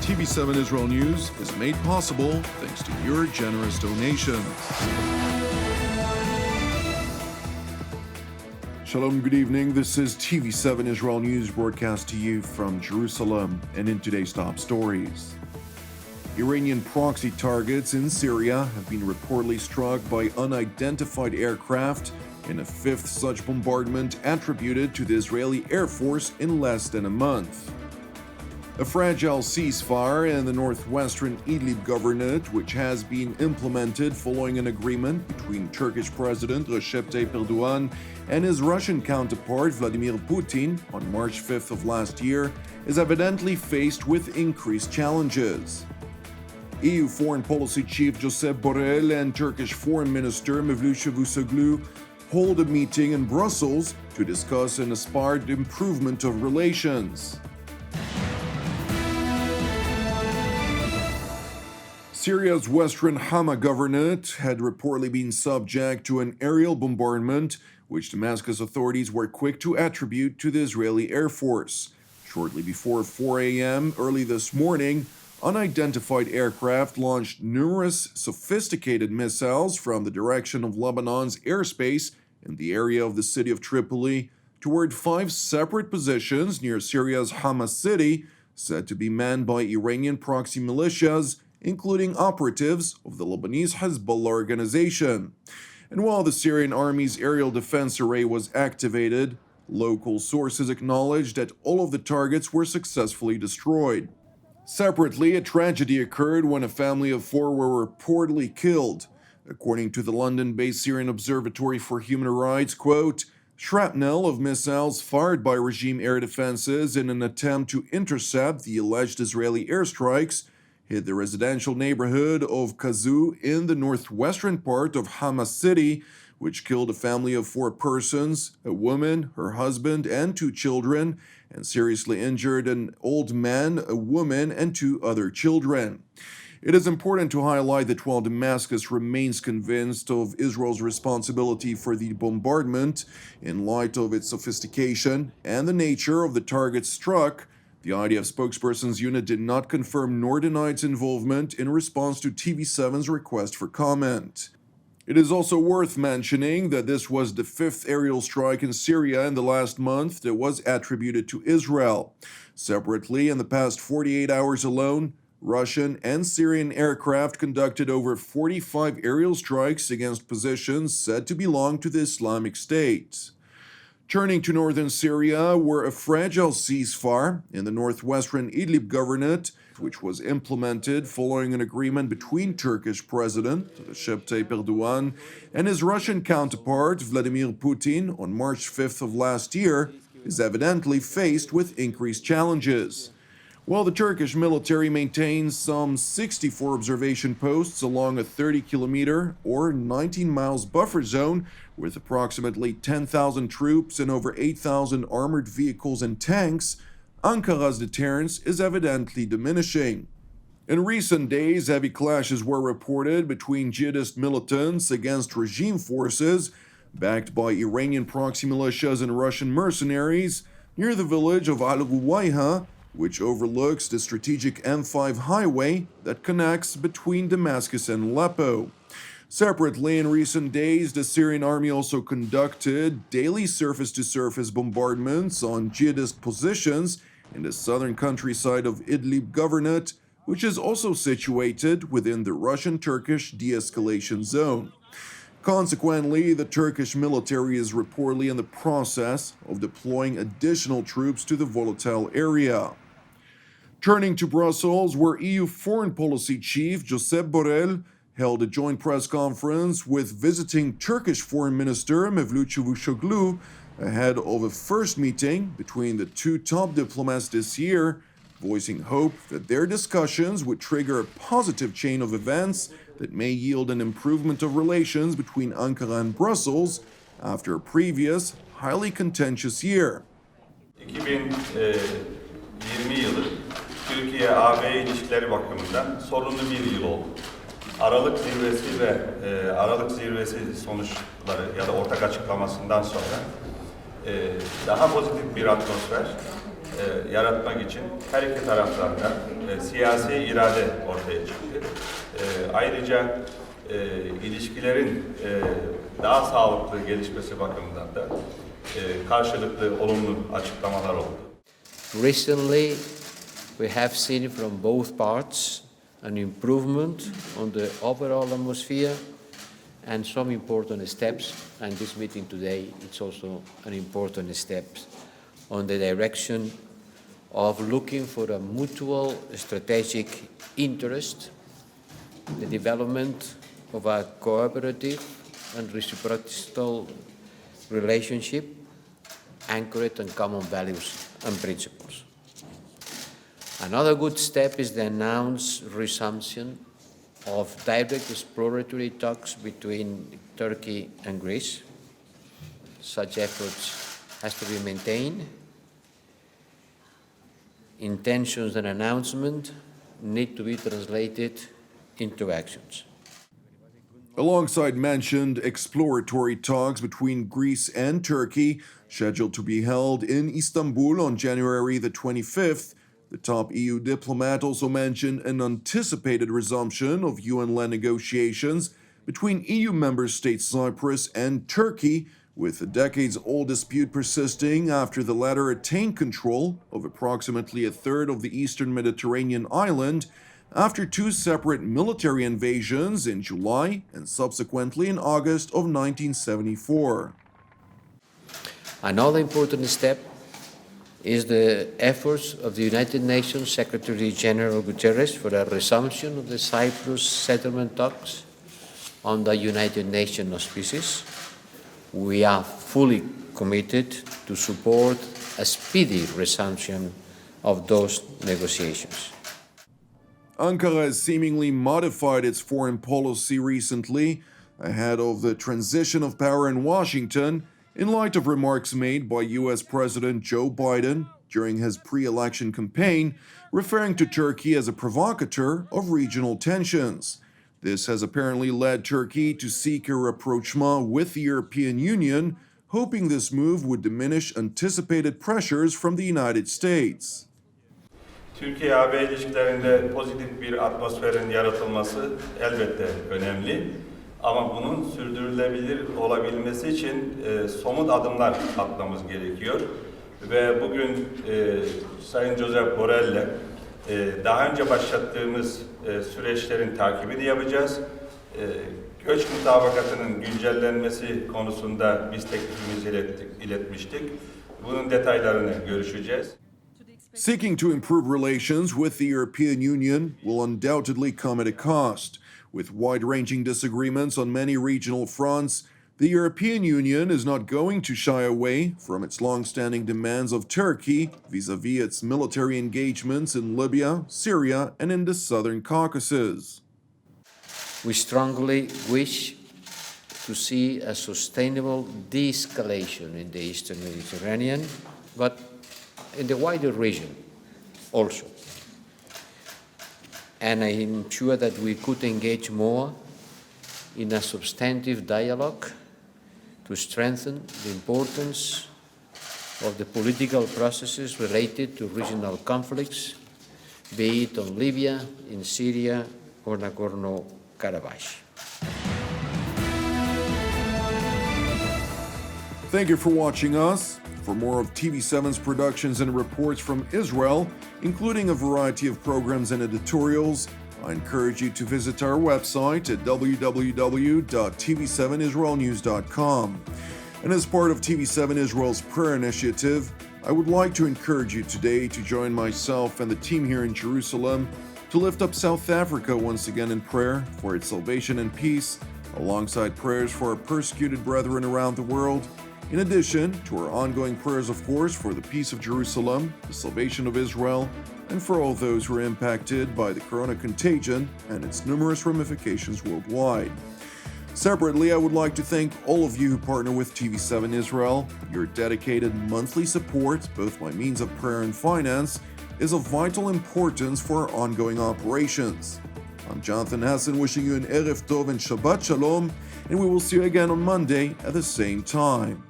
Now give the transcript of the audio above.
TV7 Israel News is made possible thanks to your generous donations. Shalom, good evening. This is TV7 Israel News broadcast to you from Jerusalem, and in today's top stories. Iranian proxy targets in Syria have been reportedly struck by unidentified aircraft in a fifth such bombardment attributed to the Israeli Air Force in less than a month. A fragile ceasefire in the northwestern Idlib governorate, which has been implemented following an agreement between Turkish President Recep Tayyip Erdogan and his Russian counterpart Vladimir Putin on March 5th of last year, is evidently faced with increased challenges. EU Foreign Policy Chief Josep Borrell and Turkish Foreign Minister Mevlut Cavusoglu hold a meeting in Brussels to discuss an aspired improvement of relations. Syria's western Hama governorate had reportedly been subject to an aerial bombardment, which Damascus authorities were quick to attribute to the Israeli Air Force. Shortly before 4 a.m. early this morning, unidentified aircraft launched numerous sophisticated missiles from the direction of Lebanon's airspace in the area of the city of Tripoli toward 5 separate positions near Syria's Hama city, said to be manned by Iranian proxy militias, including operatives of the Lebanese Hezbollah organization. And while the Syrian army's aerial defense array was activated, local sources acknowledged that all of the targets were successfully destroyed. Separately, a tragedy occurred when a family of 4 were reportedly killed. According to the London-based Syrian Observatory for Human Rights, quote, shrapnel of missiles fired by regime air defenses in an attempt to intercept the alleged Israeli airstrikes hit the residential neighborhood of Kazu in the northwestern part of Hama city, which killed a family of 4 persons, a woman, her husband, and 2 children, and seriously injured an old man, a woman, and 2 other children. It is important to highlight that while Damascus remains convinced of Israel's responsibility for the bombardment, in light of its sophistication and the nature of the targets struck, the IDF spokesperson's unit did not confirm nor deny its involvement in response to TV7's request for comment. It is also worth mentioning that this was the 5th aerial strike in Syria in the last month that was attributed to Israel. Separately, in the past 48 hours alone, Russian and Syrian aircraft conducted over 45 aerial strikes against positions said to belong to the Islamic State. Turning to northern Syria, where a fragile ceasefire in the northwestern Idlib governorate, which was implemented following an agreement between Turkish President Recep Tayyip Erdogan and his Russian counterpart Vladimir Putin on March 5th of last year, is evidently faced with increased challenges. While the Turkish military maintains some 64 observation posts along a 30-kilometer or 19 miles buffer zone with approximately 10,000 troops and over 8,000 armored vehicles and tanks, Ankara's deterrence is evidently diminishing. In recent days, heavy clashes were reported between jihadist militants against regime forces, backed by Iranian proxy militias and Russian mercenaries, near the village of Al-Ruwayha, which overlooks the strategic M5 highway that connects between Damascus and Aleppo. Separately, in recent days, the Syrian army also conducted daily surface-to-surface bombardments on jihadist positions in the southern countryside of Idlib governorate, which is also situated within the Russian-Turkish de-escalation zone. Consequently, the Turkish military is reportedly in the process of deploying additional troops to the volatile area. Turning to Brussels, where EU Foreign Policy Chief Josep Borrell held a joint press conference with visiting Turkish Foreign Minister Mevlut Cavusoglu ahead of a first meeting between the 2 top diplomats this year, voicing hope that their discussions would trigger a positive chain of events that may yield an improvement of relations between Ankara and Brussels after a previous, highly contentious year. 2020 yılı Türkiye-AB ilişkileri bakımından sorunlu bir yıl oldu. Aralık zirvesi ve Aralık zirvesi sonuçları ya da ortak açıklamasından sonra daha pozitif bir atmosfer yaratmak için her iki taraftan da siyasi irade ortaya çıktı. Ayrıca ilişkilerin daha sağlıklı gelişmesi bakımından da karşılıklı olumlu açıklamalar oldu. Recently, we have seen from both parts an improvement on the overall atmosphere and some important steps, and this meeting today is also an important step on the direction of looking for a mutual strategic interest, the development of a cooperative and reciprocal relationship anchored on common values and principles. Another good step is the announced resumption of direct exploratory talks between Turkey and Greece. Such efforts has to be maintained. Intentions and announcements need to be translated into actions. Alongside mentioned exploratory talks between Greece and Turkey, scheduled to be held in Istanbul on January the 25th, the top EU diplomat also mentioned an anticipated resumption of UN-led negotiations between EU member states Cyprus and Turkey, with a decades-old dispute persisting after the latter attained control of approximately a third of the eastern Mediterranean island after two separate military invasions in July and subsequently in August of 1974. Another important step is the efforts of the United Nations Secretary General Guterres for a resumption of the Cyprus settlement talks under United Nations auspices. We are fully committed to support a speedy resumption of those negotiations. Ankara has seemingly modified its foreign policy recently ahead of the transition of power in Washington in light of remarks made by US President Joe Biden during his pre-election campaign, referring to Turkey as a provocateur of regional tensions. This has apparently led Turkey to seek a rapprochement with the European Union, hoping this move would diminish anticipated pressures from the United States. Türkiye-AB ilişkilerinde pozitif bir atmosferin yaratılması elbette önemli. Ama bunun sürdürülebilir olabilmesi için somut adımlar atmamız gerekiyor. Ve bugün Sayın Josep Borrell'le daha önce başlattığımız süreçlerin takibini yapacağız. Göç mutabakatının güncellenmesi konusunda biz teklifimizi iletmiştik. Bunun detaylarını görüşeceğiz. Seeking to improve relations with the European Union will undoubtedly come at a cost. With wide-ranging disagreements on many regional fronts, the European Union is not going to shy away from its long-standing demands of Turkey vis-à-vis its military engagements in Libya, Syria, and in the southern Caucasus. We strongly wish to see a sustainable de-escalation in the eastern Mediterranean, but in the wider region also. And I'm sure that we could engage more in a substantive dialogue to strengthen the importance of the political processes related to regional conflicts, be it on Libya, in Syria, or Nagorno-Karabakh. Thank you for watching us. For more of TV7's productions and reports from Israel, including a variety of programs and editorials, I encourage you to visit our website at www.tv7israelnews.com. And as part of TV7 Israel's prayer initiative, I would like to encourage you today to join myself and the team here in Jerusalem to lift up South Africa once again in prayer for its salvation and peace, alongside prayers for our persecuted brethren around the world, in addition to our ongoing prayers, of course, for the peace of Jerusalem, the salvation of Israel, and for all those who are impacted by the corona contagion and its numerous ramifications worldwide. Separately, I would like to thank all of you who partner with TV7 Israel. Your dedicated monthly support, both by means of prayer and finance, is of vital importance for our ongoing operations. I'm Jonathan Hassan, wishing you an Erev Tov and Shabbat Shalom, and we will see you again on Monday at the same time.